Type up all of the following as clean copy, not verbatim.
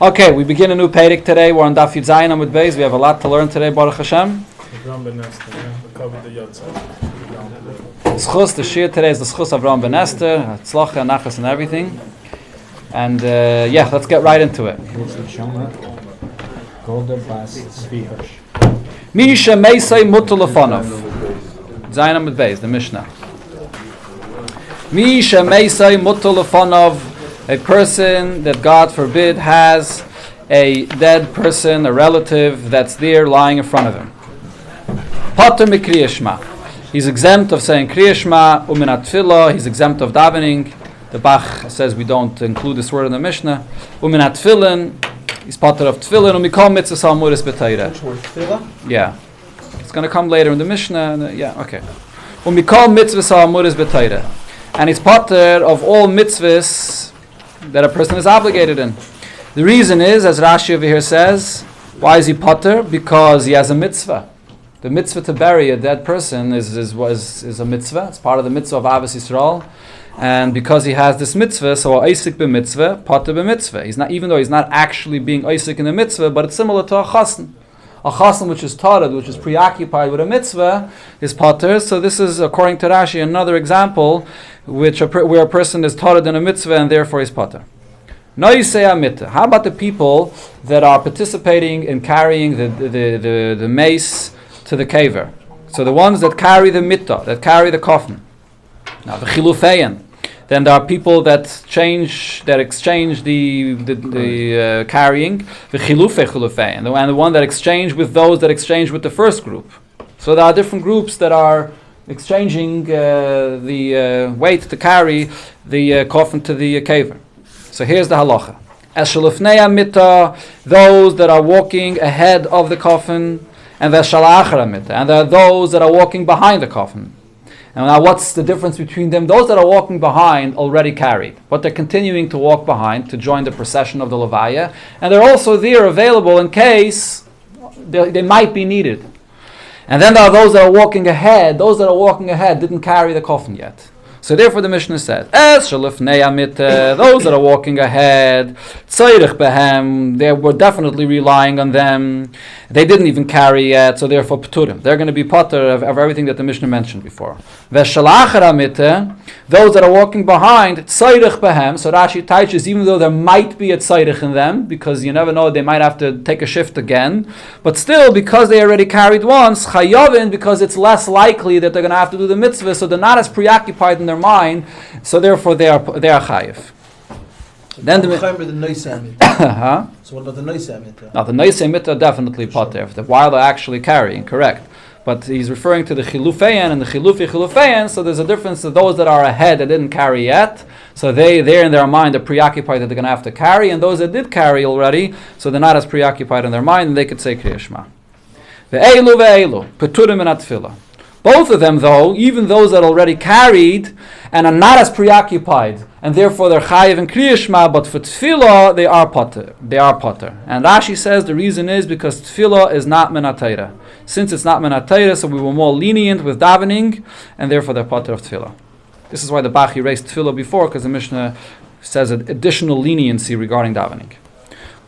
Okay, we begin a new Perek today. We're on Daf Yud Zayin Amud Beis. We have a lot to learn today, Baruch Hashem. Schus, the Shir today is the Schus of Avram ben Esther, Tzlocha, Nachas and everything. And let's get right into it. Misha Meisei Mutu Lefanov. Zayin Amud Beis, the Mishnah. Misha Meisei Mutu Lefanov. A person that, God forbid, has a dead person, a relative that's there lying in front of him. Pater mikriya shema. He's exempt of saying kriya shema, u'min atfilah. He's exempt of davening. The Bach says we don't include this word in the Mishnah. U'min atfilin. He's pater of tfilin. U'mikol mitzvah salmuris b'tayra. Which word, tefillah? Yeah. It's going to come later in the Mishnah. Okay. U'mikol mitzvah salmuris b'tayra. And he's pater of all mitzvahs that a person is obligated in. The reason is, as Rashi over here says, why is he pater? Because he has a mitzvah. The mitzvah to bury a dead person is a mitzvah. It's part of the mitzvah of Avos Yisrael. And because he has this mitzvah, so Isaac b'mitzvah, pater b'mitzvah. He's not, even though he's not actually being Isaac in the mitzvah, but it's similar to a chassan. A chassan which is tared, which is preoccupied with a mitzvah, is pater. So this is, according to Rashi, another example where a person is tared in a mitzvah and therefore is pater. How about the people that are participating in carrying the mace to the caver? So the ones that carry the mittah, that carry the coffin. Now the chilufeyan. Then there are people that exchange the carrying, the chilufeyan, and the one that exchange with those that exchange with the first group. So there are different groups that are exchanging the weight to carry the coffin to the caver. So here's the halacha: eshelufnei mittah, those that are walking ahead of the coffin, and veshalachar mittah, and there are those that are walking behind the coffin. And now what's the difference between them? Those that are walking behind already carried, but they're continuing to walk behind to join the procession of the Levaya, and they're also there available in case they might be needed. And then there are those that are walking ahead. Those that are walking ahead didn't carry the coffin yet. So therefore the Mishnah says, those that are walking ahead, they were definitely relying on them. They didn't even carry yet, so therefore pturim. They're going to be pater of everything that the Mishnah mentioned before. Those that are walking behind, so Rashi teaches, even though there might be a tzayich in them, because you never know, they might have to take a shift again, but still, because they already carried once, chayavin, because it's less likely that they're going to have to do the mitzvah, so they're not as preoccupied in their mind, so therefore they are chayiv. Then the So what about the noisei mittah? Now the noisei mittah definitely pater while they're actually carrying, correct. But he's referring to the chilufeyan and the chilufeyan, so there's a difference to those that are ahead that didn't carry yet. So they're in their mind, they're preoccupied that they're going to have to carry, and those that did carry already, so they're not as preoccupied in their mind, and they could say kriya shema. Ve'elu, peturim and atfilah. Both of them, though, even those that already carried and are not as preoccupied, and therefore they're chayiv and kriya shema, but for tefillah they are pater. And Rashi says the reason is because tefillah is not min hatayra. Since it's not min hatayra, so we were more lenient with davening, and therefore they're pater of tefillah. This is why the Bach erased tefillah before, because the Mishnah says an additional leniency regarding davening.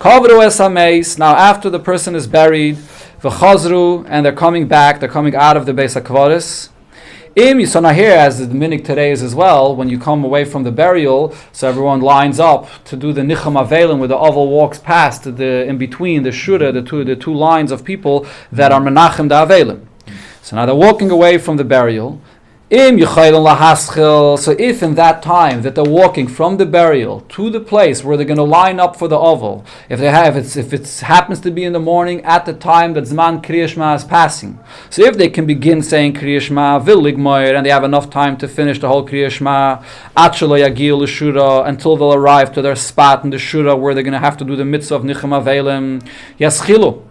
Kavru es hameis. Now after the person is buried, v'chazru, and they're coming back, they're coming out of the Beis HaKvaris. So now here, as the minig today is as well, when you come away from the burial, so everyone lines up to do the nicham avelim, where the oval walks past in between the shura, the two lines of people that are menachem the avelim. So now they're walking away from the burial. So if in that time that they're walking from the burial to the place where they're going to line up for the oval, if it happens to be in the morning at the time that Zman Kriya Shema is passing, so if they can begin saying Kriya Shema Villigmoir, and they have enough time to finish the whole Kriya Shema until they'll arrive to their spot in the Shura where they're going to have to do the mitzvah of Nicham Avelim, Yaschilu.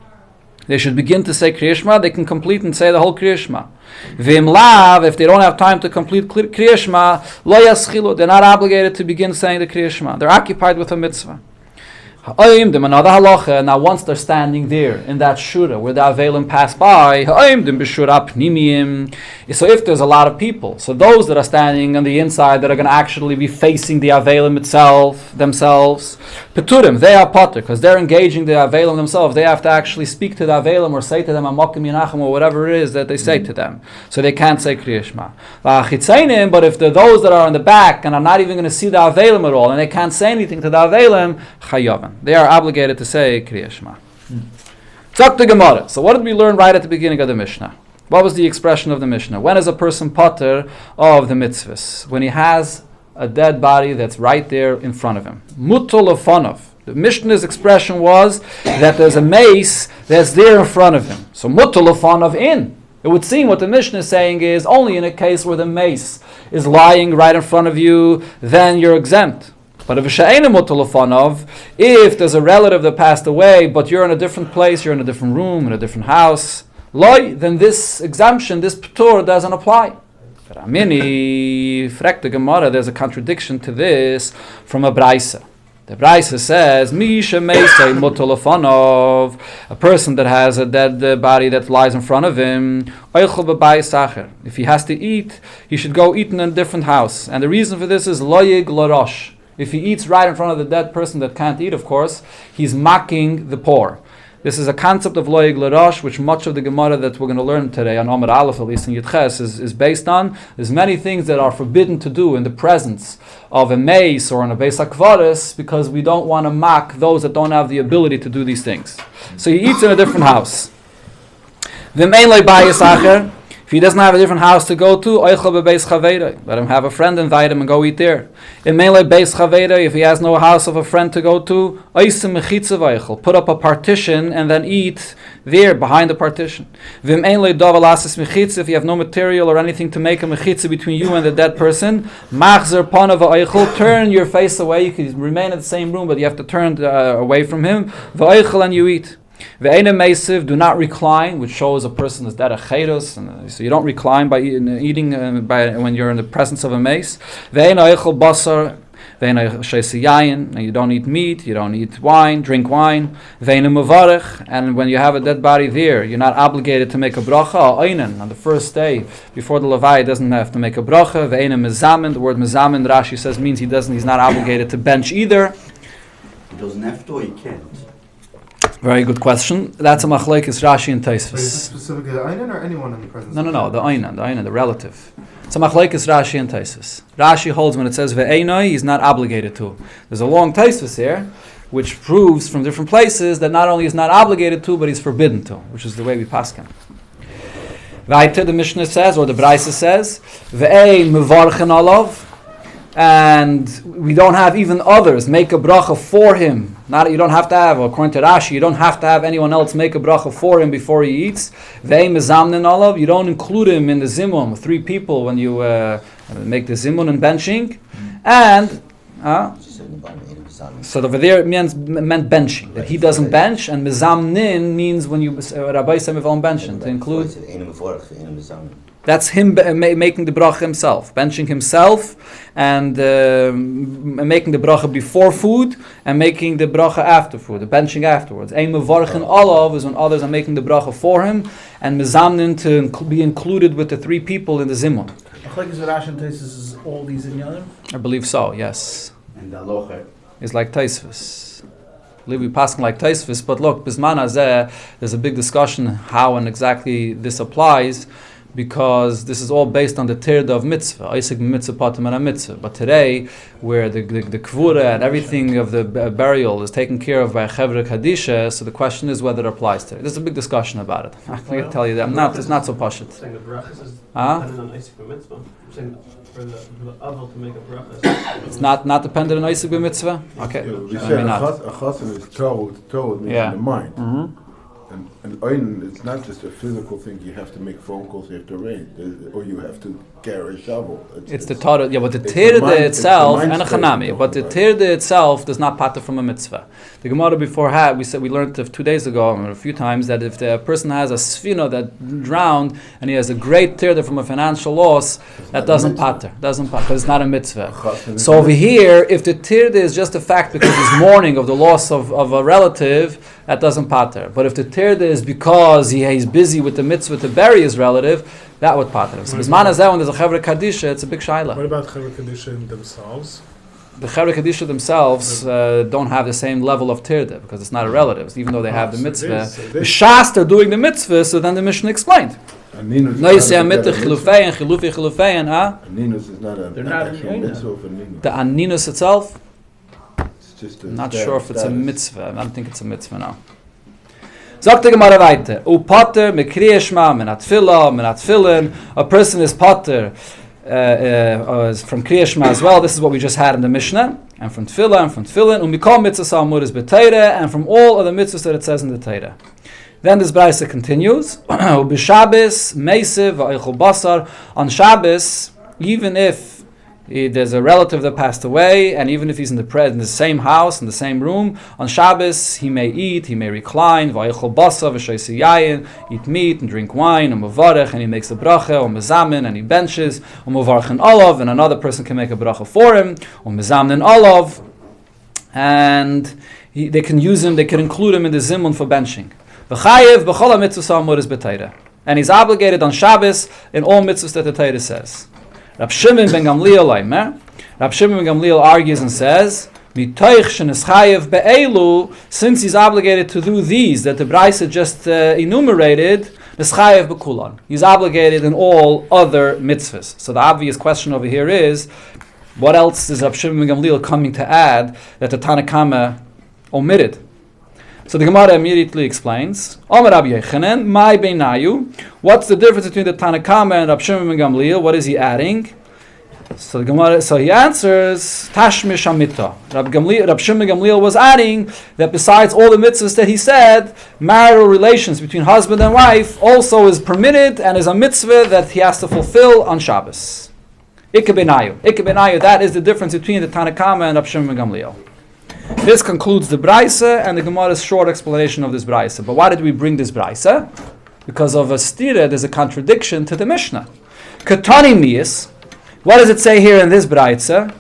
They should begin to say Kriya Shema. They can complete and say the whole Kriya Shema. V'im lav, if they don't have time to complete Kriya Shema, lo yaschilu, they're not obligated to begin saying the Kriya Shema. They're occupied with a mitzvah. Another halacha. Now, once they're standing there in that shura where the avelim pass by, so if there's a lot of people, so those that are standing on the inside that are going to actually be facing the avelim themselves, peturim, they are potter because they're engaging the avelim themselves. They have to actually speak to the avelim or say to them amakim yinachem or whatever it is that they say to them. So they can't say Kriya Shema. But if they're those that are in the back and are not even going to see the avelim at all and they can't say anything to the avelim, chayavan. They are obligated to say Kriya Shema. Tzak the Gemara. So what did we learn right at the beginning of the Mishnah? What was the expression of the Mishnah? When is a person potter of the mitzvahs? When he has a dead body that's right there in front of him. Mutal lefanov. The Mishnah's expression was that there's a mace that's there in front of him. So mutal lefanov in. It would seem what the Mishnah is saying is only in a case where the mace is lying right in front of you, then you're exempt. But if there's a relative that passed away, but you're in a different place, you're in a different room, in a different house, then this exemption, this p'tur doesn't apply. There's a contradiction to this from a Braisa. The Braisa says, a person that has a dead body that lies in front of him, if he has to eat, he should go eat in a different house. And the reason for this is loyig larosh. If he eats right in front of the dead person that can't eat, of course, he's mocking the poor. This is a concept of loyig l'rosh, which much of the Gemara that we're going to learn today, on Amar Aleph, at least in Yitches, is based on. There's many things that are forbidden to do in the presence of a mace or in a beis hakvaris, because we don't want to mock those that don't have the ability to do these things. So he eats in a different house. If he doesn't have a different house to go to, let him have a friend, invite him and go eat there. If he has no house of a friend to go to, put up a partition and then eat there behind the partition. If you have no material or anything to make a mechitza between you and the dead person, turn your face away. You can remain in the same room, but you have to turn away from him, and you eat. Do not recline, which shows a person is dead a cheros, so you don't recline by eating when you're in the presence of a mace. And you don't eat meat, you don't eat wine, drink wine. And when you have a dead body there, you're not obligated to make a bracha. On the first day before the Levi, doesn't have to make a bracha. The word mezamin, Rashi says, means he's not obligated to bench either. He doesn't have to, or he can't. Very good question. That's a machlekes Rashi and Tosfos. Is this specific to the Einan or anyone in the presence? No, the Einan, the relative. It's a machlekes Rashi and Tosfos. Rashi holds when it says ve'enoi, he's not obligated to. There's a long Tosfos here, which proves from different places that not only he's not obligated to, but he's forbidden to, which is the way we paskin. Weiter, the Mishnah says, or the Braisa says, ve'ei mevarchen alav, and we don't have even others make a bracha for him. You don't have to have, according to Rashi, you don't have to have anyone else make a bracha for him before he eats. Vei mezamnin alav, you don't include him in the zimun, 3 people when you make the zimun and benching. And so over there meant benching, that he doesn't bench, and mezamnin means when you Rabbi Semival benching to include. That's him making the bracha himself, benching himself, and making the bracha before food, and making the bracha after food, the benching afterwards. Ein mevarchen alav is when others are making the bracha for him, and mezamnin to be included with the 3 people in the zimun. Is all these in Yanim? I believe so, yes. And the locher It's like Tosfos. I believe we pass like Tosfos, but look, bisman hazeh, there's a big discussion how and exactly this applies, because this is all based on the tirda of mitzvah, Isaac mitzvah patim and a mitzvah. But today, where the kvura and everything of the burial is taken care of by a chevra kadisha, so the question is whether it applies to it. There's a big discussion about it. I can tell you that. It's not so pashut. Saying the brachos is dependent on Isaac mitzvah. I'm saying for the avil to make a bracha. It's not dependent on Isaac mitzvah. Okay, We maybe said not. a chassan is told means Yeah. in the mind. Mm-hmm. And Einan, it's not just a physical thing. You have to make phone calls, you have to arrange, or you have to carry a shovel. It's the Torah, yeah, but the it's the tirde mind- it's the itself, mind and a state chanami, you're but the talking about. tirde itself does not pater from a mitzvah. The Gemara before had, we learned 2 days ago, or a few times, that if the person has a sfina that drowned, and he has a great tirde from a financial loss, that doesn't pater, because it's not a mitzvah. So over here, if the tirde is just a fact because he's mourning of the loss of a relative, that doesn't pater. But if the tirde is because he's busy with the mitzvah to bury his relative, that would pater him. So Bisman Hazeh, when there's a Chevra Kadisha, it's a big shaila. What about Chevra Kadisha themselves? The Chevra Kadisha themselves don't have the same level of tirde because it's not a relative, even though they have the mitzvah. The Shas, they're doing the mitzvah, so then the Mishnah explained. No, you say Amit Chilufei and Chilufei and Aninus is not They're not actual in mitzvah for Ninus. the Aninus itself. It's just a I'm not status. sure if it's a mitzvah. I don't think it's a mitzvah now. Sagt the Gemara weiter. U Pater mekriya shma menat tefillah menat tefillin. A person is Pater is from Kriya Shema as well. This is what we just had in the Mishnah. And from tefillah and from tefillin. Umikol mitzvahs al-muris b'teira. And from all of the mitzvahs that it says in the Teira. Then this Braisa continues. B'Shabbos meisiv va'eichel basar. On Shabbos, even if there's a relative that passed away, and even if he's in the same house, in the same room, on Shabbos he may eat, he may recline, v'aychol basa v'shoysi yayin, eat meat and drink wine, and mevarech, and he makes a bracha, or mezamin, and he benches, or mevarech an olav, and another person can make a bracha for him, or mezamin an olav, and they can use him, they can include him in the zimun for benching. V'chayev b'chol ha-mitzvos ha-amuris b'Torah, and he's obligated on Shabbos in all mitzvahs that the Torah says. Rab Shimon ben Gamliel argues and says, since he's obligated to do these that the Braisa just enumerated, he's obligated in all other mitzvahs. So the obvious question over here is, what else is Rab Shimon ben Gamliel coming to add that the Tanna Kama omitted? So the Gemara immediately explains, Omer Rabbi Yechanan, my beinayu. What's the difference between the Tanna Kama and Rab Shimon ben Gamliel? What is he adding? So the Gemara, he answers, Tashmish Amita. Rab Shimon ben Gamliel was adding that besides all the mitzvahs that he said, marital relations between husband and wife also is permitted and is a mitzvah that he has to fulfill on Shabbos. Ikke beinayu. That is the difference between the Tanna Kama and Rab Shimon ben Gamliel. This concludes the Braisa and the Gemara's short explanation of this Braisa. But why did we bring this Braisa? Because of a stira, there's a contradiction to the Mishnah. Katani miyas. What does it say here in this Braisa?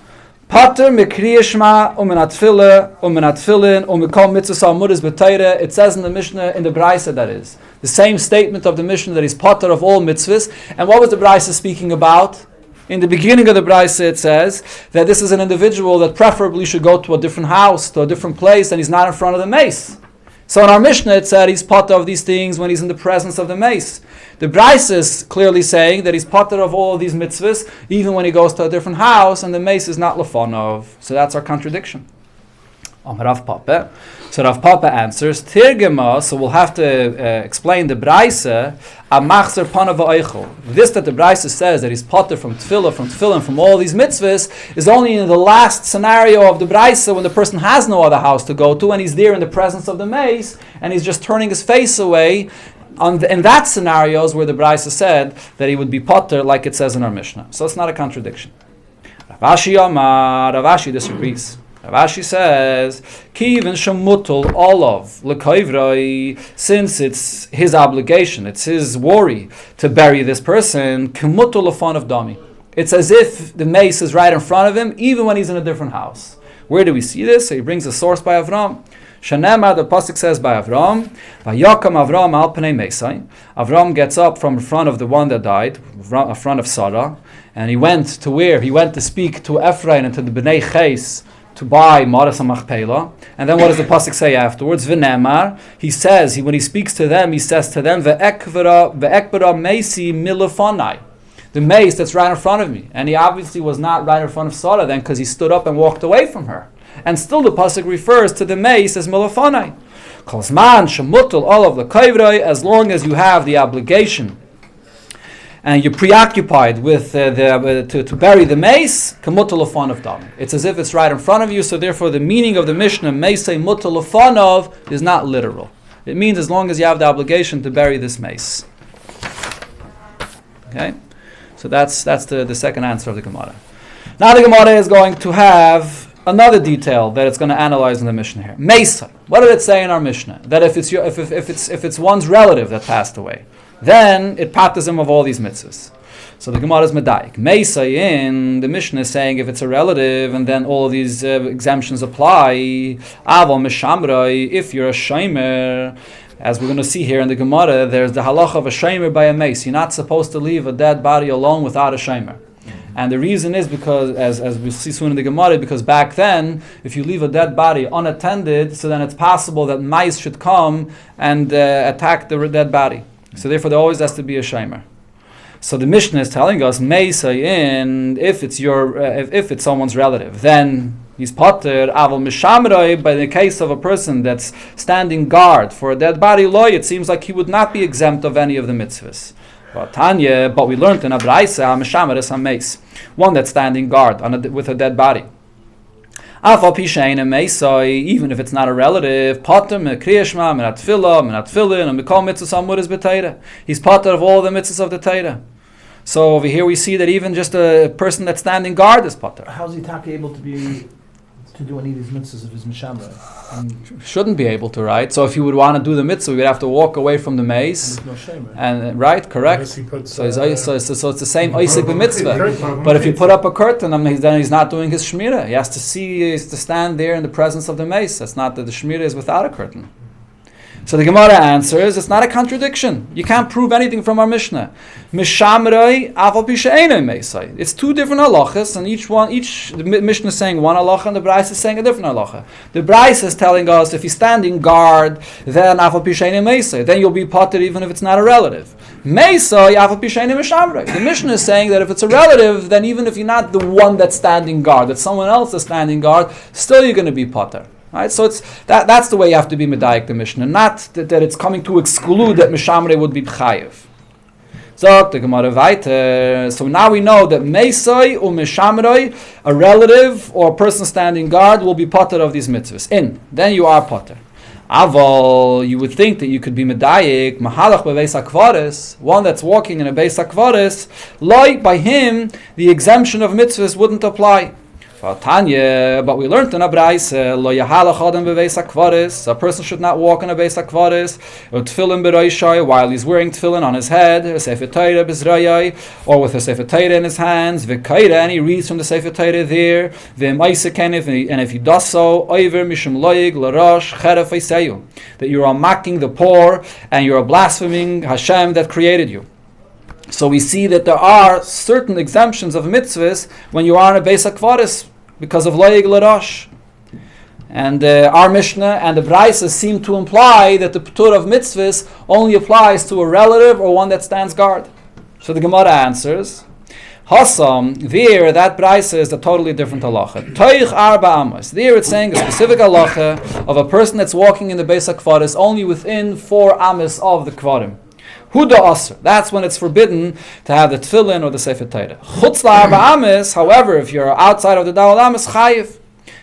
Pater mikriya shma umenat tefillin umikol mitzvahs al-muris b'Torah. It says in the Mishnah, in the Braisa, that is the same statement of the Mishnah that he's pater of all mitzvahs. And what was the Braisa speaking about? In the beginning of the Braisa, it says that this is an individual that preferably should go to a different house, to a different place, and he's not in front of the mace. So in our Mishnah, it said he's pater of these things when he's in the presence of the mace. The Braisa is clearly saying that he's pater of all of these mitzvahs, even when he goes to a different house, and the mace is not lefonov. So that's our contradiction. Rav Papa. So Rav Papa answers, Tirgema, so we'll have to explain the Braisa, Amachzer Panav Eichel. This that the Braisa says that he's pater from tefillah, from all these mitzvahs, is only in the last scenario of the Braisa when the person has no other house to go to and he's there in the presence of the mace and he's just turning his face away. In that scenario is where the Braisa said that he would be pater like it says in our Mishnah. So it's not a contradiction. Rav Ashi disagrees. Rav Ashi says, Kivin shemutul olav l'koivroi, since it's his obligation, it's his worry to bury this person, kemutul l'fon of dami. It's as if the mace is right in front of him, even when he's in a different house. Where do we see this? So he brings a source by Avram. Shanema, the pasuk says by Avram, Vayakam Avram al pnei mesai. Avram gets up from in front of the one that died, in front of Sarah, and he went to where? He went to speak to Ephraim and to the Bnei Ches, to buy Maras HaMachpelah. And then what does the pasuk say afterwards? V'nemar, he says, when he speaks to them, he says to them, Ve'ekbara meisi milafonai. The mace that's right in front of me. And he obviously was not right in front of Sarah then because he stood up and walked away from her. And still the pasuk refers to the mace as milafonai. Kolzman shemutul olav l'koivroi, as long as you have the obligation and you're preoccupied with to bury the mace, kamutal of dam. It's as if it's right in front of you, so therefore the meaning of the Mishnah, mace mutal of, is not literal. It means as long as you have the obligation to bury this mace. Okay? So that's the second answer of the Gemara. Now the Gemara is going to have another detail that it's going to analyze in the Mishnah here. Mesa. What did it say in our Mishnah? That if it's one's relative that passed away, then it patters him of all these mitzvahs. So the Gemara is medayik. Mesa in the Mishnah is saying if it's a relative and then all of these exemptions apply. Aval mishamroi, if you're a shomer, as we're going to see here in the Gemara, there's the halacha of a shomer by a mace. You're not supposed to leave a dead body alone without a shomer. And the reason is because, as we see soon in the Gemara, because back then, if you leave a dead body unattended, so then it's possible that mice should come and attack the dead body. So therefore there always has to be a shomer. So the Mishnah is telling us, in if it's someone's relative, then he's potter. Aval mishamroi, by the case of a person that's standing guard for a dead body, it seems like he would not be exempt of any of the mitzvahs. But we learned in Abraisa, mishamres hameis, one that's standing guard with a dead body. Even if it's not a relative, he's potter of all the mitzvahs of the Torah. So over here we see that even just a person that's standing guard is potter. How's he able to do any of these mitzvahs of his mishamra? Shouldn't be able to, right? So if you would want to do the mitzvah, you'd have to walk away from the mace. There's no shame, right? And right, correct. So it's the same Isaac mitzvah. But if you put up a curtain, then he's not doing his shmirah. He has to stand there in the presence of the mace. That's not that the shmirah is without a curtain. So the Gemara answers, it's not a contradiction. You can't prove anything from our Mishnah. Mishamroi aval pi she'eino meisai. It's two different halachas, and the Mishnah is saying one halacha, and the Brachos is saying a different halacha. The Brachos is telling us if you're standing guard, then aval pi she'eino meisai. Then you'll be potter even if it's not a relative. Meisai aval pi she'eino mishamroi. The Mishnah is saying that if it's a relative, then even if you're not the one that's standing guard, that someone else is standing guard, still you're going to be potter. Right, so it's that's the way you have to be medayik the Mishnah, not that it's coming to exclude that mishamrei would be b'chayev. So the Gemara weiter. So now we know that meisai or mishamrei, a relative or a person standing guard, will be potter of these mitzvahs. Then you are potter. Aval, you would think that you could be medayik mahalach bebeis hakvaris, one that's walking in a beis hakvaris, like by him the exemption of mitzvahs wouldn't apply. But we learned in a Braisa, lo yahalach adam bebeis hakvaris, a person should not walk in a beis hakvaris, or tefillin beroishai, while he's wearing tefillin on his head, a sefer Torah b'zrayai, or with a sefer Torah in his hands, v'kaira, and he reads from the sefer Torah there, v'maisa and if he does so, oiver mishum loyig l'rosh cheref eiseyu, that you are mocking the poor, and you are blaspheming Hashem that created you. So we see that there are certain exemptions of mitzvahs when you are in a beis hakvaris, because of loyig l'rosh. And our Mishnah and the Brachos seem to imply that the p'tur of mitzvahs only applies to a relative or one that stands guard. So the Gemara answers, Hassam, there, that Brachos is a totally different halacha. Toich arba amos. There it's saying a specific halacha of a person that's walking in the beis hakvaris only within 4 amos of the kvarim. Huda asr. That's when it's forbidden to have the tefillin or the sefer Torah. Chutz la'arba amos. However, if you're outside of the daled amos chayiv,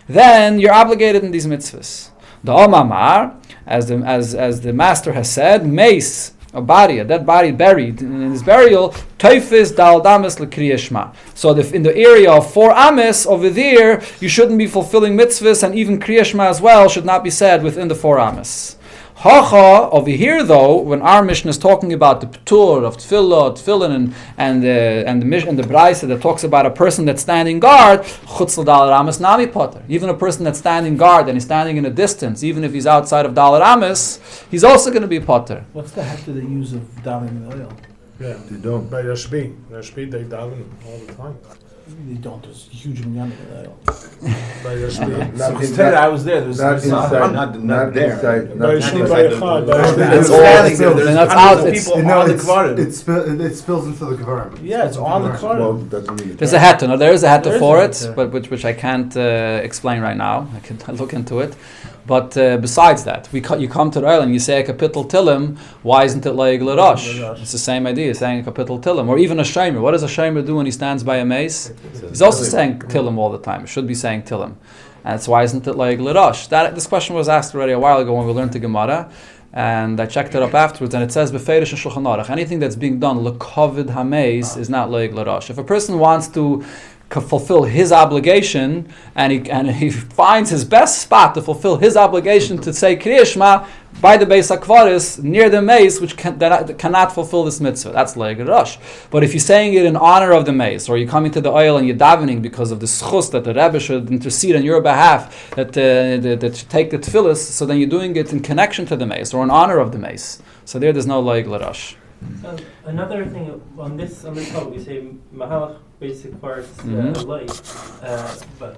then you're obligated in these mitzvahs. The Omamar, as the master has said, mace, a body, a dead body buried in his burial, teifis daled amos l'kriyah shema. So in the area of 4 amos over there, you shouldn't be fulfilling mitzvahs, and even kriyah shema as well should not be said within the 4 amos. Hacha, over here though, when our Mishnah is talking about the p'tur of tefillin, and the Brachos that talks about a person that's standing guard, chutz l'daled amos nami potter. Even a person that's standing guard and he's standing in a distance, even if he's outside of daled amos, he's also going to be potter. What's the hector they use of davening the oil? Yeah, They don't. by Rashbi they daven all the time. They don't. There's a huge minyan of the oil. By Rashbi. Not in- I was there. There's Not inside. not there. inside. By Not Rashbi, inside. by Echad, by It's Rashbi. It's all- standing it's there. all- There's and that's hundreds out, of it's- people No, on the kvarim. it spills into the Kvarim. Yeah, it's on the Well, kvarim. doesn't mean There's a heta. No, there is a heta There is for a it, heta. but which I can't explain right now. I can look into it. But besides that, you come to the oil and you say a kapitel tilim. Why isn't it like l'rosh? It's the same idea, saying a kapitel tilim, or even a shomer. What does a shomer do when he stands by a mace? He's also saying tilim all the time. It should be saying tilim, and that's why isn't it like l'rosh? This question was asked already a while ago when we learned the Gemara. And I checked it up afterwards, and it says beferish and Shulchan Aruch, anything that's being done lekovid hameis is not leig l'rosh. If a person wants to fulfill his obligation, and he finds his best spot to fulfill his obligation to say Kriya Shema by the Beis HaKvaris near the mace, which cannot fulfill this mitzvah, that's leig l'rosh. But if you're saying it in honor of the mace, or you're coming to the ohel and you're davening because of the schus that the Rebbe should intercede on your behalf, that should take the tefillas, so then you're doing it in connection to the mace or in honor of the mace. So there's no leig l'rosh. Another thing on this topic, you say mahalach basic parts but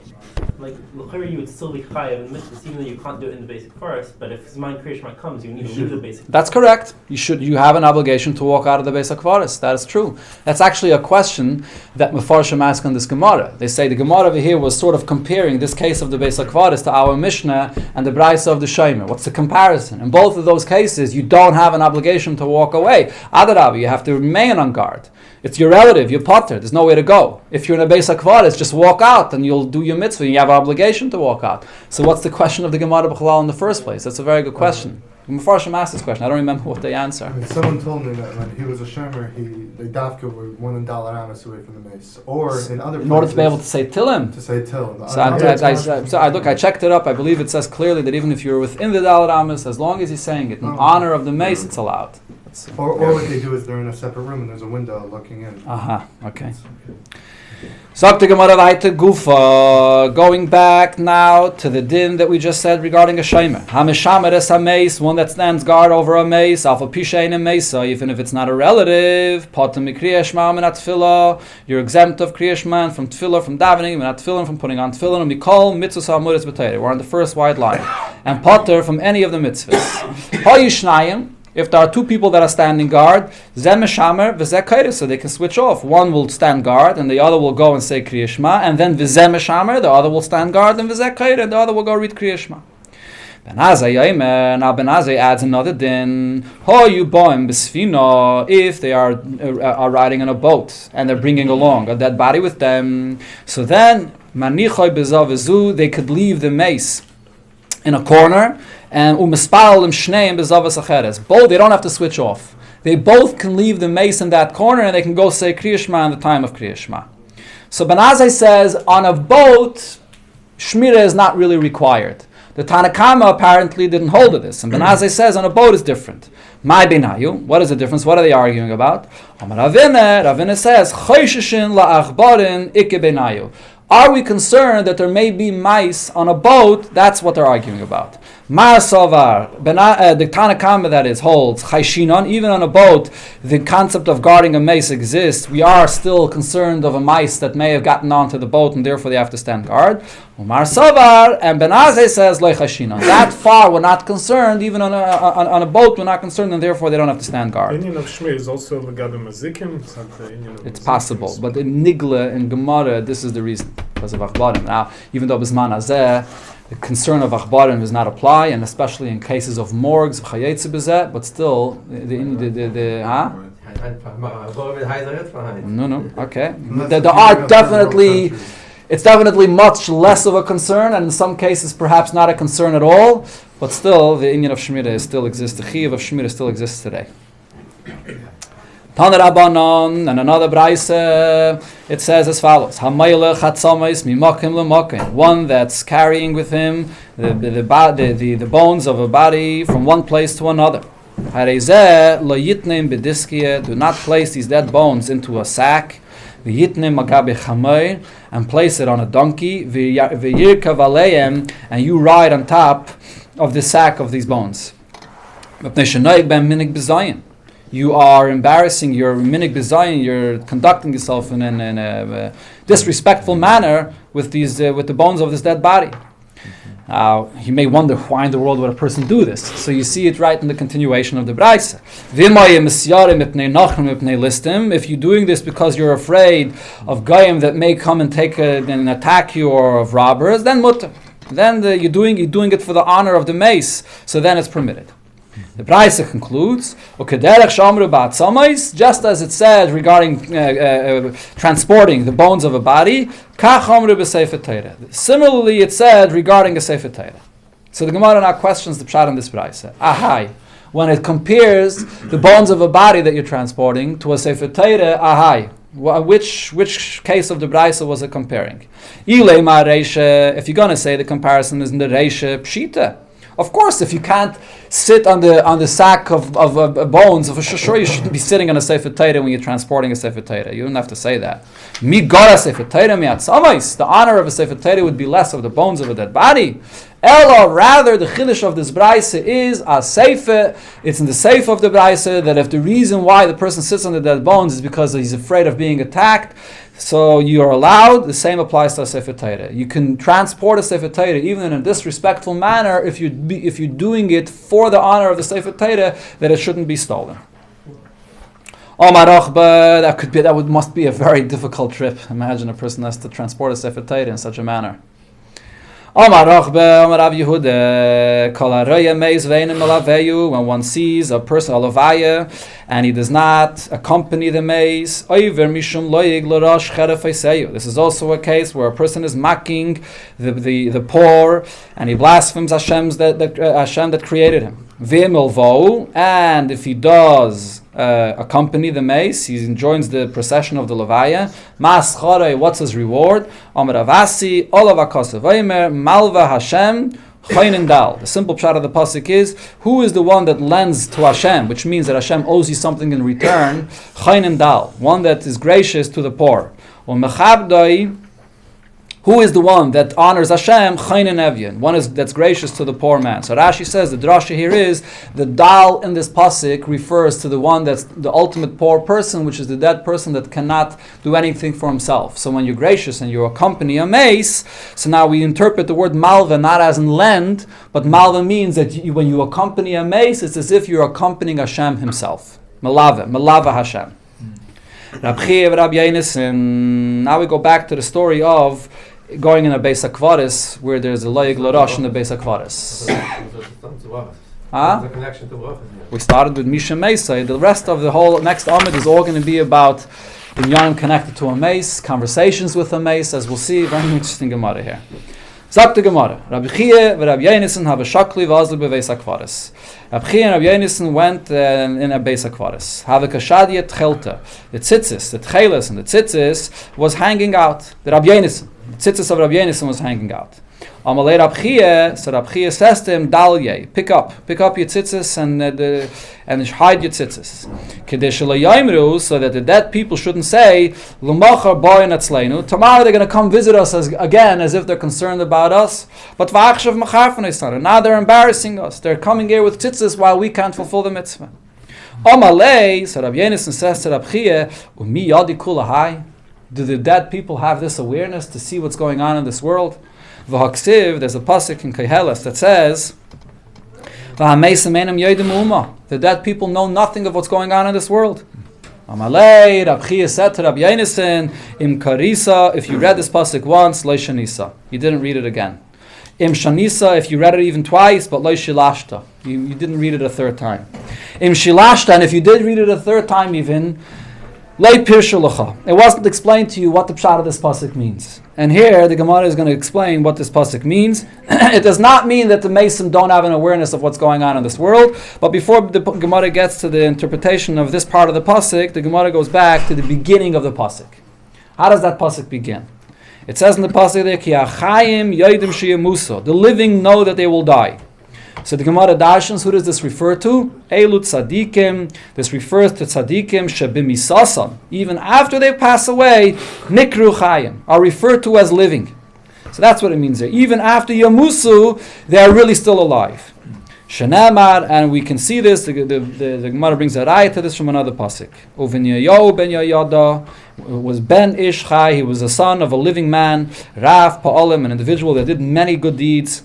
like l'chayr you would still be chayav in mitzvahs even though you can't do it in the basic forest. But if Zman Kriya Shema comes, you need to leave the basic. That's correct. You have an obligation to walk out of the Beis HaKvaris. That is true. That's actually a question that Mefarshim ask on this Gemara. They say the Gemara over here was sort of comparing this case of the Beis HaKvaris to our Mishnah and the Brachos of the Shomer. What's the comparison? In both of those cases, you don't have an obligation to walk away. Adarabah, you have to remain on guard. It's your relative, you're potter, there's nowhere to go. If you're in a Beis HaKvaris, just walk out and you'll do your mitzvah. You have an obligation to walk out. So what's the question of the Gemara B'chalal in the first place? That's a very good question. Mefarshim asked this question. I don't remember what they answer. Someone told me that when he was a shomer, the dafka were $1 amas away from the mace. Or in other places, in order to be able to say Tilim. To say till. I checked it up. I believe it says clearly that even if you're within the Dalet Amos, as long as he's saying it in honor of the mace, it's allowed. Or what they do is they're in a separate room and there's a window looking in. Okay. Sagt the Gemara weiter Gufa, going back now to the din that we just said regarding a shomer. Hameshamer es hameis, one that stands guard over a mace, alpha pisha in a mesa, even if it's not a relative. Potem mikriya shema menat tefillah, you're exempt of kriya shema from tefillah, from davening, menat tefillah, from putting on tefillah, and mikol mitzvahs ha'amuris b'teirah. We're on the first wide line. And potter from any of the mitzvahs. Hayishnayim. If there are two people that are standing guard, zeh meshamer v'zeh kaireh, so they can switch off. One will stand guard, and the other will go and say Kriya Shema, and then v'zeh meshamer, the other will stand guard, and v'zeh kaireh, the other will go read Kriya Shema. Ben Azai Yaimer, now Ben Azai adds another din. Ho you boim b'sfino, if they are riding on a boat, and they're bringing along a dead body with them, so then manichoy b'zav v'zu, they could leave the mace in a corner, and u'mispal shneim bezavas acheres. Both, they don't have to switch off. They both can leave the mace in that corner, and they can go say Kriya Shema in the time of Kriya Shema. So Ben Azai says, on a boat, Shmira is not really required. The Tanakama apparently didn't hold to this, and Ben Azai says on a boat is different. My benayu, what is the difference? What are they arguing about? Ravina says, Chosheshin la'achbarin ikke benayu. Are we concerned that there may be mice on a boat? That's what they're arguing about. Mar Sovar, the Tanakama that is holds, Chayshinon, even on a boat, the concept of guarding a mace exists. We are still concerned of a mice that may have gotten onto the boat and therefore they have to stand guard. Mar Sovar, and Ben Azai says, Le Chayshinon. That far we're not concerned, even on a boat we're not concerned and therefore they don't have to stand guard. The Indian of Shmir is also Legabe Mazikim. It's possible, but in Nigla and Gemara, this is the reason, because of Achbarim. Now, even though Bisman Azeh, the concern of Achbarim does not apply, and especially in cases of morgues, but still, No, okay. There are definitely, it's definitely much less of a concern, and in some cases perhaps not a concern at all, but still, the Indian of Shemirah still exists, the Chiyuv of Shemirah still exists today. Tana Rabbanon, and another Braise, it says as follows: Hamayla chatzamais mimakim lemakim. One that's carrying with him the bones of a body from one place to another. Harezeh lo yitnem bediskia. Do not place these dead bones into a sack. V'yitnem magabe chamayr, and place it on a donkey. V'yirkav aleim, and you ride on top of the sack of these bones. You are embarrassing your minig b'zayin. You're conducting yourself in a disrespectful manner with these with the bones of this dead body. Now, you may wonder why in the world would a person do this. So you see it right in the continuation of the Braise. If you're doing this because you're afraid of goyim that may come and and attack you, or of robbers, then mutter. Then you're doing it for the honor of the mace. So then it's permitted. The Braise concludes, just as it said regarding transporting the bones of a body, similarly it said regarding a Sefer Torah. So the Gemara now questions the pshat in this Braise. Ahai, when it compares the bones of a body that you're transporting to a Sefer Torah, ahai. Which case of the Braisa was it comparing? If you're going to say the comparison is in the Reisha Pshita, of course, if you can't sit on the sack of bones, for sure you shouldn't be sitting on a Sefer Torah when you're transporting a Sefer Torah. You don't have to say that. Mi gara Sefer Torah mi atzamais. The honor of a Sefer Torah would be less of the bones of a dead body. Ella, rather, the chiddush of this Braisa is a Sefer. It's in the Sefer of the Braisa that if the reason why the person sits on the dead bones is because he's afraid of being attacked, so you are allowed. The same applies to a Sefer Torah. You can transport a Sefer Torah even in a disrespectful manner if you're doing it for the honor of the Sefer Torah, that it shouldn't be stolen. That must be a very difficult trip. Imagine a person has to transport a Sefer Torah in such a manner. When one sees a person alavaya and he does not accompany the maze, this is also a case where a person is mocking the poor and he blasphemes Hashem that created him. And if he does accompany the mace, he joins the procession of the Levaya. What's his reward? Malva Hashem. The simple pshat of the pasuk is, who is the one that lends to Hashem, which means that Hashem owes you something in return. One that is gracious to the poor. Who is the one that honors Hashem? One that's gracious to the poor man. So Rashi says the drasha here is the dal in this pasuk refers to the one that's the ultimate poor person, which is the dead person that cannot do anything for himself. So when you're gracious and you accompany a mace, so now we interpret the word malva not as in lend, but malva means that when you accompany a mace, it's as if you're accompanying Hashem himself. Malava Hashem. Now we go back to the story of going in a Beis HaKvaris where there's a loyeg l'rosh in the Beis HaKvaris. There's a connection to Brachos. We started with Misha Mesa. The rest of the whole next Amid is all going to be about Binyanim connected to a mace, conversations with a mace, as we'll see. Very interesting Gemara here. Sagt the Gemara, Rabbi Chia and Rabbi Yonasan have a shakli v'azli beveis HaKvaris. Rabbi Chia and Rabbi Yonasan went in a Beis HaKvaris. Have a kashadia tchelta. The tzitzis, the tchelis and the tzitzis was hanging out. The Rabbi Yonasan, the tzitzis of Rabbi Yonasan was hanging out. Amalei Rabbi Chia, so Rabbi Chia says to him, Dalye, pick up your tzitzis and hide your tzitzis. Kedesh lo so that the dead people shouldn't say, Lumachar boyin atzleinu. Tomorrow they're going to come visit us again as if they're concerned about us. But v'achshav macharfanei, now they're embarrassing us. They're coming here with tzitzis while we can't fulfill the mitzvah. Amalei, so Rabbi Yonasan says to Rabbi Chia, Umi yadi kulahai. Do the dead people have this awareness to see what's going on in this world? V'haksiv, there's a pasuk in Koheles that says, the dead people know nothing of what's going on in this world. Amalei, Rabbi Chia said to Rabbi Yonasan, Im karisa, if you read this pasuk once, lo shanisa. You didn't read it again. Im shanisa, if you read it even twice, but lo shilashta. You didn't read it a third time. Im shilashta, and if you did read it a third time even, it wasn't explained to you what the pshat of this pasuk means. And here the Gemara is going to explain what this pasuk means. It does not mean that the Mason don't have an awareness of what's going on in this world. But before the Gemara gets to the interpretation of this part of the pasuk, the Gemara goes back to the beginning of the pasuk. How does that pasuk begin? It says in the pasuk there, Ki achayim yodim sheyamuso. The living know that they will die. So the Gemara darshans, who does this refer to? Elu tzadikim. This refers to tzadikim shebimisasam. Even after they pass away, nikru chayim, are referred to as living. So that's what it means there. Even after yamusu, they are really still alive. Shenamar, and we can see this. The Gemara brings a raya to this from another pasuk. Uvinyayo ben Yayada was ben Ish Chai. He was the son of a living man. Rav Pa'olim, an individual that did many good deeds.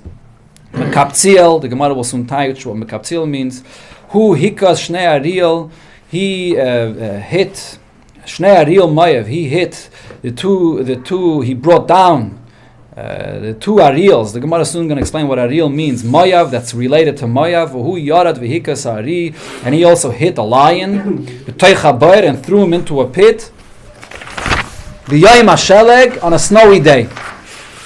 Mekapziel, the Gemara will soon teach what Mekapziel means. Who hikas shnei ariel, he hit shnei ariel mayav. He hit the two. He brought down the two ariels. The Gemara is soon going to explain what ariel means. Mayav, that's related to mayav. Who yarad v'hikas ari, and he also hit a lion. And threw him into a pit. V'yayim hasheleg, on a snowy day.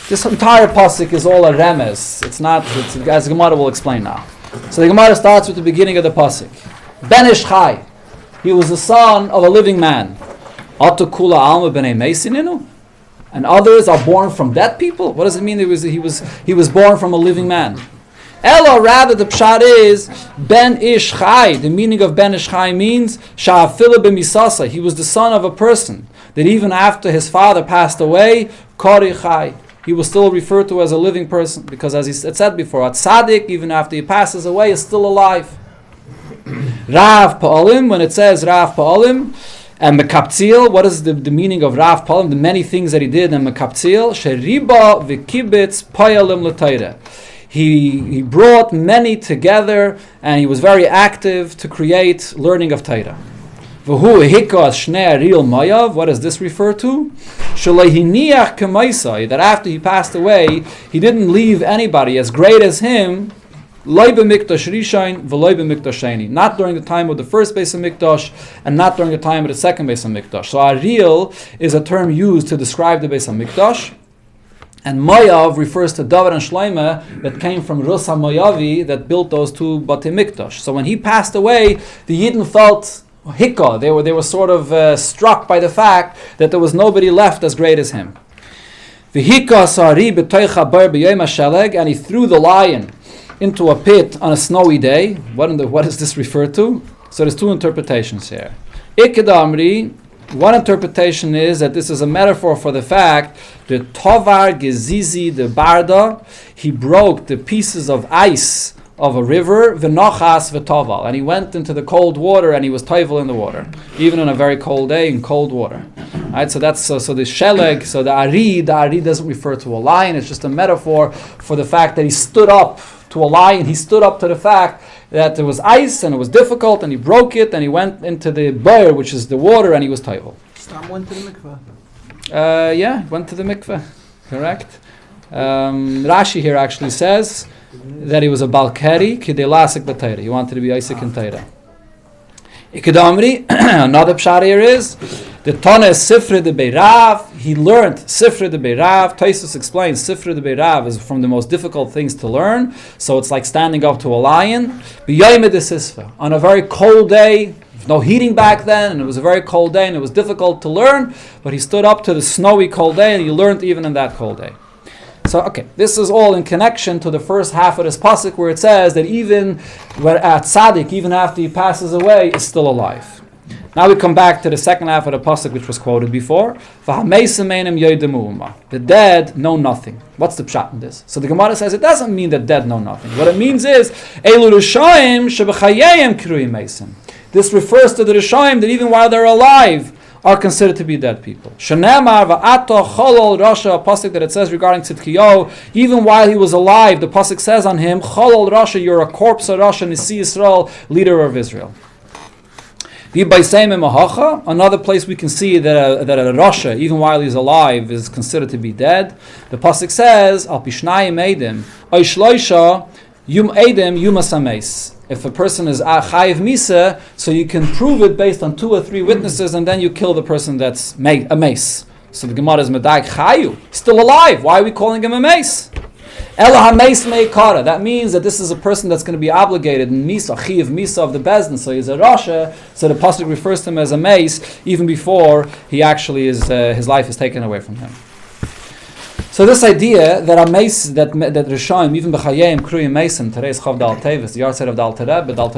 This entire pasuk is all a remez. It's not, as Gemara will explain now. So the Gemara starts with the beginning of the pasuk. Ben Ish Chai. He was the son of a living man. Atu kula alma b'nei meisininu. And others are born from dead people. What does it mean? He was born from a living man. Ella, rather the pshat is Ben Ish Chai. The meaning of Ben Ish Chai means Sha'afila b'misasa. He was the son of a person that even after his father passed away, Kori Chai, he was still referred to as a living person, because as it said before, a tzaddik, even after he passes away, is still alive. Rav Pa'alim, when it says Rav Pa'alim, and Mekaptzil, what is the meaning of Rav Pa'alim? The many things that he did, and Mekaptzil, Sheriba v'kibitz Pa'alim l'Torah. He brought many together, and he was very active to create learning of Torah. V'hu hikas shnei aril mayav. What does this refer to? Shalehiniach k'maisai. That after he passed away, he didn't leave anybody as great as him. Loi b'mikdash rishain v'loi b'mikdash sheni. Not during the time of the first Beis HaMikdash, and not during the time of the second Beis HaMikdash. So aril is a term used to describe the Beis HaMikdash. And Mayav refers to David and Shloimeh that came from Rus HaMayavi that built those two Batei Mikdash. So when he passed away, the Yidden felt hikah. They were sort of struck by the fact that there was nobody left as great as him. And he threw the lion into a pit on a snowy day. What does this refer to? So there's two interpretations here. Ikeda one interpretation is that this is a metaphor for the fact that Tovar Gezizi de Barda, he broke the pieces of ice of a river, v'nochas v'toval, and he went into the cold water and he was toivel in the water, even on a very cold day in cold water. Right, so that's so the sheleg, so the ari doesn't refer to a lion. It's just a metaphor for the fact that he stood up to a lion. He stood up to the fact that there was ice and it was difficult, and he broke it and he went into the bear, which is the water, and he was toivel. Stam went to the mikveh. Yeah, went to the mikveh. Correct. Rashi here actually says that he was a balkeri kidei lasik b'Torah. He wanted to be Isaac in Torah. Ikadamri, another pshat here is the Tana Sifra de Beirav. He learned Sifra de Beirav. Taisus explains Sifra de Beirav is from the most difficult things to learn. So it's like standing up to a lion. B'yayme de Sisfa, on a very cold day. No heating back then, and it was a very cold day, and it was difficult to learn. But he stood up to the snowy cold day, and he learned even in that cold day. So, okay, this is all in connection to the first half of this pasuk where it says that even where at tzaddik, even after he passes away, is still alive. Now we come back to the second half of the pasuk which was quoted before. The dead know nothing. What's the pshat in this? So the Gemara says it doesn't mean that dead know nothing. What it means is this refers to the Rishonim that even while they're alive, are considered to be dead people. Shanamar va'ato cholol rasha, a pasuk that it says regarding Tzidkiyahu, even while he was alive, the pasuk says on him, cholol rasha, you're a corpse of Rasha, Nisi Yisrael, leader of Israel. Another place we can see that a rasha, even while he's alive, is considered to be dead. The pasuk says, al pishnayim edim, oishloisha yum edim yumasames. If a person is chayiv misa, so you can prove it based on 2 or 3 witnesses, and then you kill the person that's a mace. So the Gemara is medag chayu, still alive. Why are we calling him a mace? Ela ha-mace meikara. That means that this is a person that's going to be obligated in misa, chayiv misa of the bezdin. So he's a rasha. So the pasuk refers to him as a mace even before he actually is his life is taken away from him. So this idea that a mace, that Rishonim, even b'chayim, kruyim mason, today's chav dal tevis, the yard of the Alter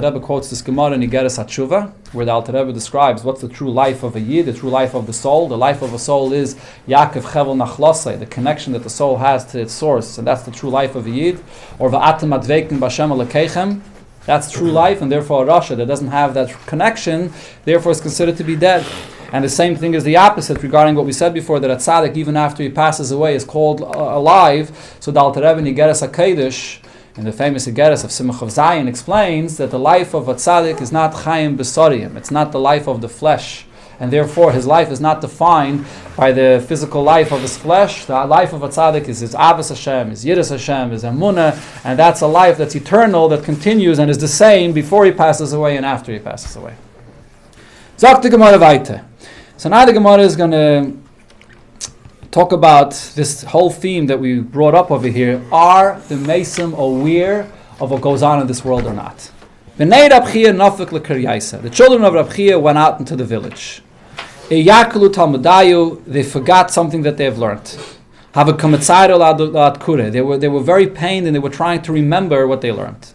Rebbe quotes this Gemara in Igeres HaTshuva, where the Alter Rebbe describes what's the true life of a yid, the true life of the soul. The life of a soul is Yaakov Chevel Nachlosai, the connection that the soul has to its source, and that's the true life of a yid. Or va'atem adveikim b'Hashem alekeichem, that's true life, and therefore a rasha that doesn't have that connection, therefore is considered to be dead. And the same thing is the opposite regarding what we said before, that a tzaddik, even after he passes away, is called alive. So the Alter Rebbe in Igeres HaKodesh, in the famous Igeres of Simach of Zion, explains that the life of a tzaddik is not chayim b'soriim. It's not the life of the flesh. And therefore his life is not defined by the physical life of his flesh. The life of a tzaddik is his Avos Hashem, his Yiras Hashem, his Emunah, and that's a life that's eternal, that continues and is the same before he passes away and after he passes away. Zok the Gemara weiter. So now the Gemara is going to talk about this whole theme that we brought up over here. Are the Mesim aware of what goes on in this world or not. The children of Rab Chia went out into the village. They forgot something that they have learned. They were very pained and they were trying to remember what they learned.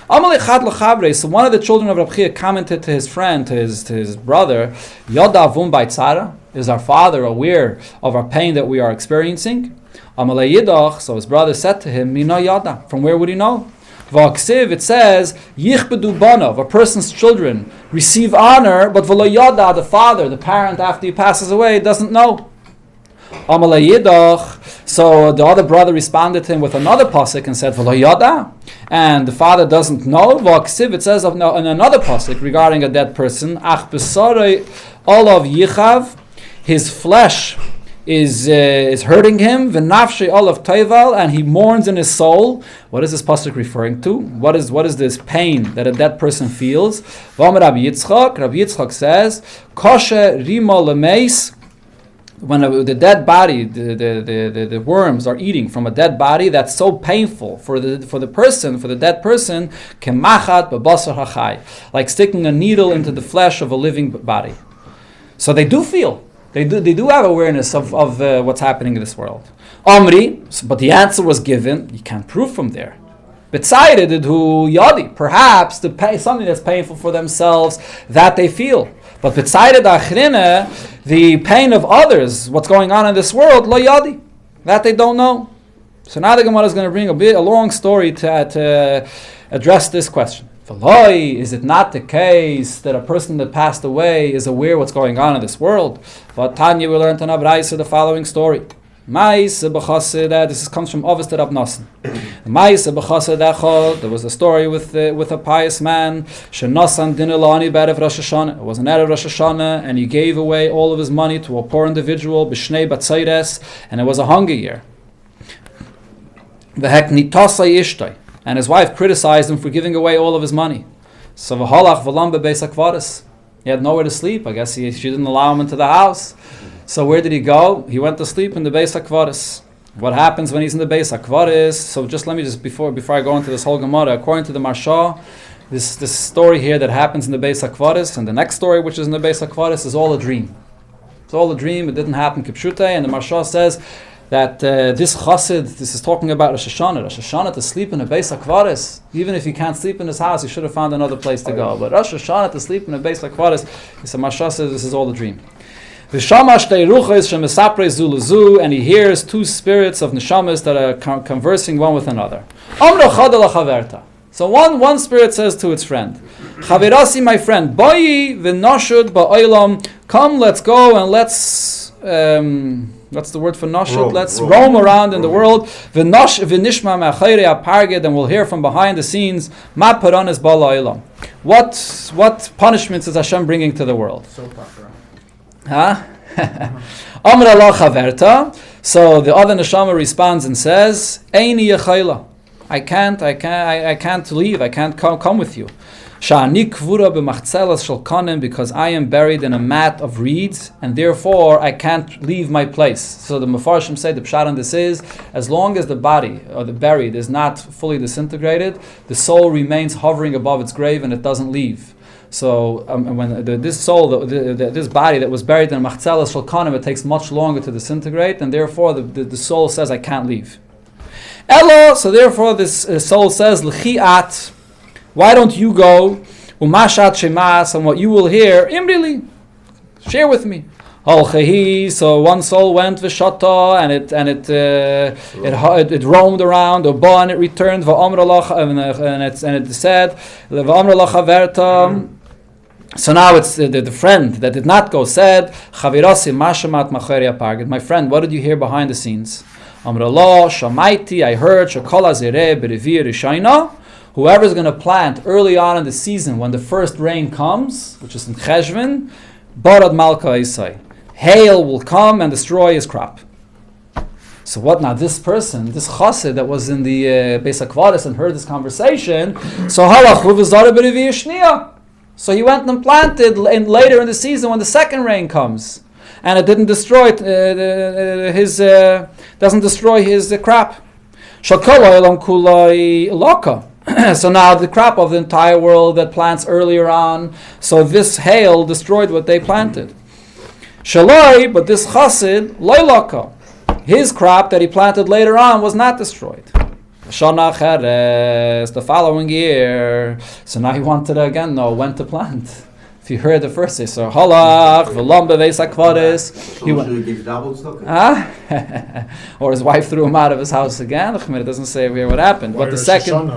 So one of the children of Rab Chia commented to his friend, to his brother, is our father aware of our pain that we are experiencing? So his brother said to him, from where would he know? It says, a person's children receive honor, but the father, the parent, after he passes away, doesn't know. So the other brother responded to him with another pasuk and said, and the father doesn't know. It says in another pasuk regarding a dead person, his flesh is hurting him, and he mourns in his soul. What is this pasuk referring to? What is this pain that a dead person feels? Rabbi Yitzchak says, kosher rima lemeis. When the dead body, the worms are eating from a dead body, that's so painful for the dead person, kemachat bebasar hachai, like sticking a needle into the flesh of a living body. So they do feel, they do have awareness of what's happening in this world. Amri, but the answer was given. You can't prove from there. B'tzayid hu yadi, perhaps something that's painful for themselves that they feel. But b'tzayid achrina, the pain of others, what's going on in this world, lo yadi, that they don't know. So now the Gemara is going to bring a long story to address this question. Is it not the case that a person that passed away is aware what's going on in this world? But Tanya, we learned in Abraisa the following story. This comes from Ovis to Rab Nosson. There was a story with a pious man. It was an Erev Rosh Hashanah, and he gave away all of his money to a poor individual, b'shnei batzayres, and it was a hunger year. And his wife criticized him for giving away all of his money. So he had nowhere to sleep. I guess she didn't allow him into the house. So where did he go? He went to sleep in the Beis HaKvaris. What happens when he's in the Beis HaKvaris? So before I go into this whole Gemara, according to the Marsha, this story here that happens in the Beis HaKvaris, and the next story which is in the Beis HaKvaris, is all a dream. It's all a dream. It didn't happen kipshute, and the Marsha says that this chassid, this is talking about Rosh Hashanah to sleep in a Beis HaKvaris. Even if he can't sleep in his house, he should have found another place to go. But Rosh Hashanah to sleep in a Beis HaKvaris, the Marsha says this is all a dream. And he hears two spirits of neshamas that are conversing one with another. So one spirit says to its friend, Chavirasi, my friend, come, let's go and let's what's the word for nashud? Let's roam around in the world. And we'll hear from behind the scenes. What punishments is Hashem bringing to the world? Huh? Amr Allah chaverta. So the other neshama responds and says, Eini yechayla. I can't leave. I can't come with you. Sha'ani kvura b'machzelas shel kanim, because I am buried in a mat of reeds, and therefore I can't leave my place. So the Mefarshim say the pshat on this is, as long as the body or the buried is not fully disintegrated, the soul remains hovering above its grave and it doesn't leave. So when this soul, this body that was buried in machzelas shel kanim, it takes much longer to disintegrate, and therefore the soul says, I can't leave. Elo, so therefore this soul says, l'chi'at, why don't you go, umashat shemas, and what you will hear, imrili, share with me. Al-Chahi, so one soul went v'shata, and it roamed around, Oba, and it returned, and it said, v'amr Allah chaverta. So now it's the friend that did not go said, Chavirasi mashamat machari apargid. My friend, what did you hear behind the scenes? Amr Allah shamaiti, I heard shakol azireh b'revi rishayna. Whoever is going to plant early on in the season when the first rain comes, which is in Cheshvan, barad malka isai, hail will come and destroy his crop. So what now? This person, this chassid that was in the Beis HaKvaris and heard this conversation, so halachu v'zara b'revi shniya. So he went and planted later in the season when the second rain comes, and it didn't destroy his crop. Shakol ha'olam kulai laka. So now the crop of the entire world that plants earlier on, so this hail destroyed what they planted. Shaloi, but this chassid, loylaka, his crop that he planted later on was not destroyed. Shana Cheres, the following year, so now he wanted to again know when to plant. If you heard the first day, so halach v'lam beveis hakvaris. He went, or his wife threw him out of his house again. It doesn't say here what happened. But the second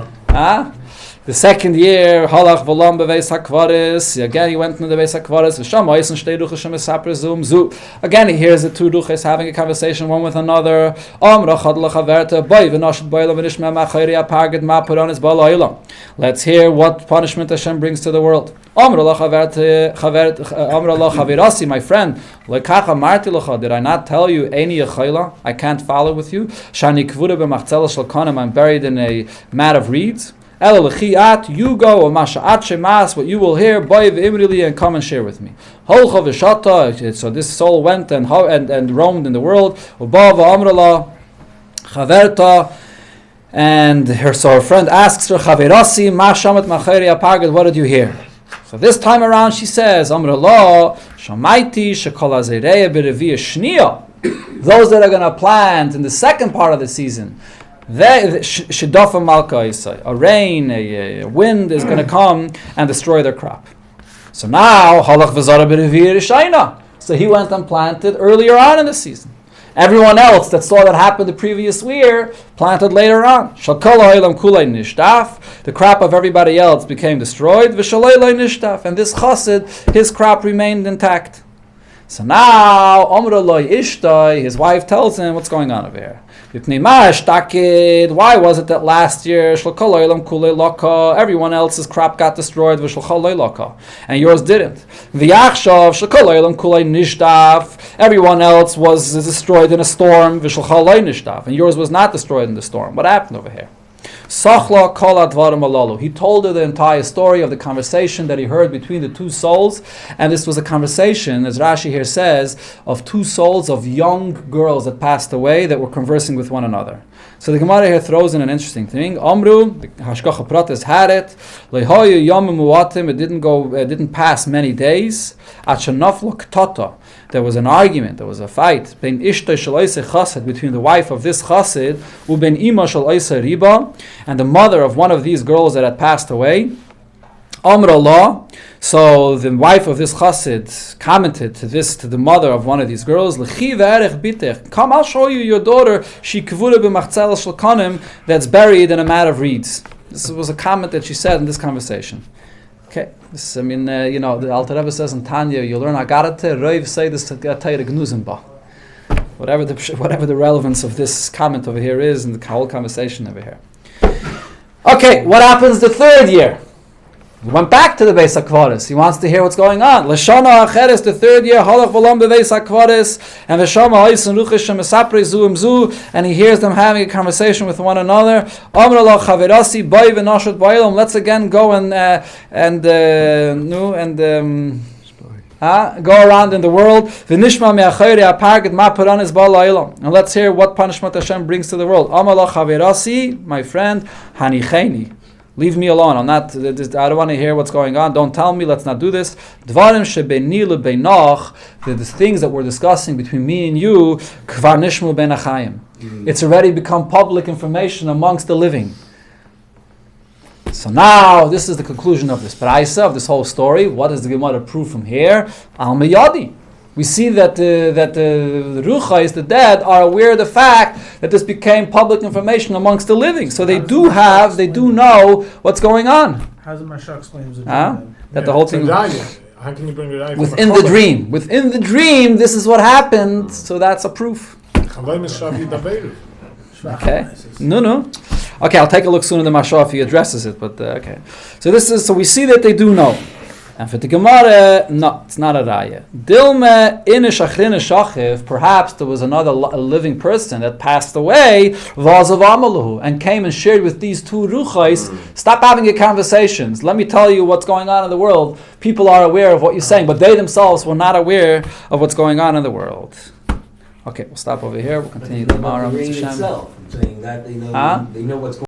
year, halach v'lam beveis hakvaris. Again, he went into the beis hakvaris. V'shama yisen shtei duchas shemisapre zum zu. Again, he hears the two duchas having a conversation one with another. Amra chad lachaverta boy v'nashad boilam v'nishma ma'chayri apaged ma'puran is ba'laylam. Let's hear what punishment Hashem brings to the world. Amra lachavirasi, my friend. Lekacha marti lacha. Did I not tell you any yachayla? I can't follow with you. Shani kvuda b'machzela shel kanim. I'm buried in a mat of reeds. You go, what you will hear, and come and share with me. So this soul went and roamed in the world. And her friend asks her, what did you hear? So this time around she says, those that are going to plant in the second part of the season, a rain, a wind is going to come and destroy their crop. So now, so he went and planted earlier on in the season. Everyone else that saw that happen the previous year planted later on. The crop of everybody else became destroyed. And this chassid, his crop remained intact. So now, his wife tells him what's going on over here. Why was it that last year everyone else's crop got destroyed and yours didn't? Everyone else was destroyed in a storm and yours was not destroyed in the storm. What happened over here? He told her the entire story of the conversation that he heard between the two souls, and this was a conversation, as Rashi here says, of two souls of young girls that passed away that were conversing with one another. So the Gemara here throws in an interesting thing. Amru, the Hashgacha Pratis had it. Lehoyu yomim muatim. It didn't pass many days. Achanaflo ktata. There was an argument. There was a fight between the wife of this chassid, uben ima shel oiseh riba, and the mother of one of these girls that had passed away. Amra Allah. So the wife of this chassid commented to the mother of one of these girls, come, I'll show you your daughter, that's buried in a mat of reeds. This was a comment that she said in this conversation. Okay, this, the Alter Rebbe says in Tanya, you learn Agarate, Reiv say this to Teire Gnuzimba. Whatever the relevance of this comment over here is, and the whole conversation over here. Okay, what happens the third year? He went back to the Beis HaKvaris. He wants to hear what's going on. L'shana acheres, the third year, halach v'lam bebeis HaKvaris, and v'shama ha'isen ruchish she'mesapre zuim zu, and he hears them having a conversation with one another. Amr Allah chavirasi, boy v'nashot ba'ilom. Let's again go go around in the world. V'nishma me'achayri ha'parget ma'puran is ba'la'ilom. And let's hear what punishment Hashem brings to the world. Amr Allah chavirasi, my friend, hanicheni. Leave me alone. I don't want to hear what's going on. Don't tell me. Let's not do this. Dvarim shebeini lebeinach, the things that we're discussing between me and you, kvar nishmu ben achayim. It's already become public information amongst the living. So now, this is the conclusion of this paraisa, of this whole story. What does the Gemara prove from here? Al miyadi. We see that the Ruchais, the dead, are aware of the fact that this became public information amongst the living. So they do know what's going on. How does the Marsha explain it? That the whole thing... How can you bring it out? Within the dream. Within the dream, this is what happened. So that's a proof. Okay. No. Okay, I'll take a look soon in the Marsha if he addresses it. But okay. So we see that they do know. And for the Gemara, no, it's not a raya. Dilme in shachrine shachiv, perhaps there was another living person that passed away, vazav amaluhu, and came and shared with these two ruchais. Stop having your conversations. Let me tell you what's going on in the world. People are aware of what you're saying, but they themselves were not aware of what's going on in the world. Okay, we'll stop over here. We'll continue tomorrow. Saying that they know what's going on.